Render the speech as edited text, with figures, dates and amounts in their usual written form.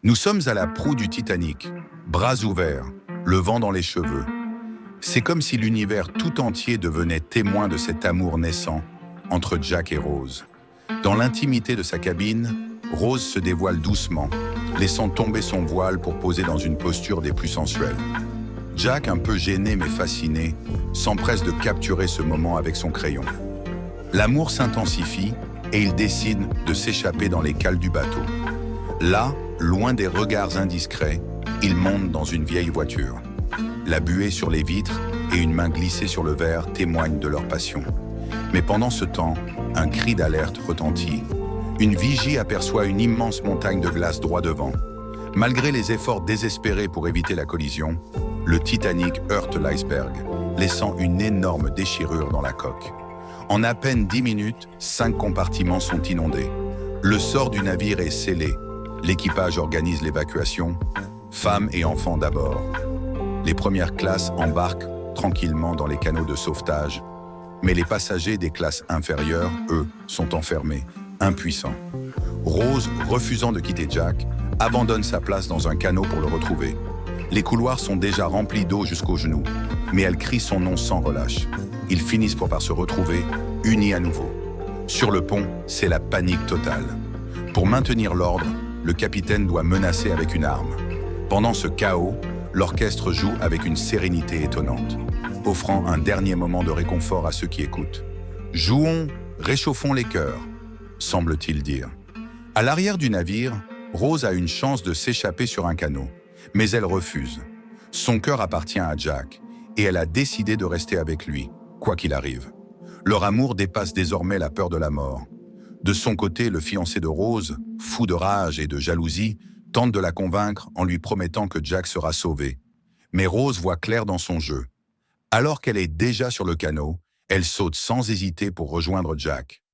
Nous sommes à la proue du Titanic, bras ouverts, le vent dans les cheveux. C'est comme si l'univers tout entier devenait témoin de cet amour naissant entre Jack et Rose. Dans l'intimité de sa cabine, Rose se dévoile doucement, laissant tomber son voile pour poser dans une posture des plus sensuelles. Jack, un peu gêné mais fasciné, s'empresse de capturer ce moment avec son crayon. L'amour s'intensifie et il décide de s'échapper dans les cales du bateau. Là, loin des regards indiscrets, il monte dans une vieille voiture. La buée sur les vitres et une main glissée sur le verre témoignent de leur passion. Mais pendant ce temps, un cri d'alerte retentit. Une vigie aperçoit une immense montagne de glace droit devant. Malgré les efforts désespérés pour éviter la collision, le Titanic heurte l'iceberg, laissant une énorme déchirure dans la coque. En à peine 10 minutes, 5 compartiments sont inondés. Le sort du navire est scellé. L'équipage organise l'évacuation, femmes et enfants d'abord. Les premières classes embarquent tranquillement dans les canaux de sauvetage, mais les passagers des classes inférieures, eux, sont enfermés, impuissants. Rose, refusant de quitter Jack, abandonne sa place dans un canot pour le retrouver. Les couloirs sont déjà remplis d'eau jusqu'aux genoux, mais elle crie son nom sans relâche. Ils finissent par se retrouver, unis à nouveau. Sur le pont, c'est la panique totale. Pour maintenir l'ordre, le capitaine doit menacer avec une arme. Pendant ce chaos, l'orchestre joue avec une sérénité étonnante, offrant un dernier moment de réconfort à ceux qui écoutent. « Jouons, réchauffons les cœurs », semble-t-il dire. À l'arrière du navire, Rose a une chance de s'échapper sur un canot, mais elle refuse. Son cœur appartient à Jack, et elle a décidé de rester avec lui, quoi qu'il arrive. Leur amour dépasse désormais la peur de la mort. De son côté, le fiancé de Rose, fou de rage et de jalousie, tente de la convaincre en lui promettant que Jack sera sauvé. Mais Rose voit clair dans son jeu. Alors qu'elle est déjà sur le canot, elle saute sans hésiter pour rejoindre Jack.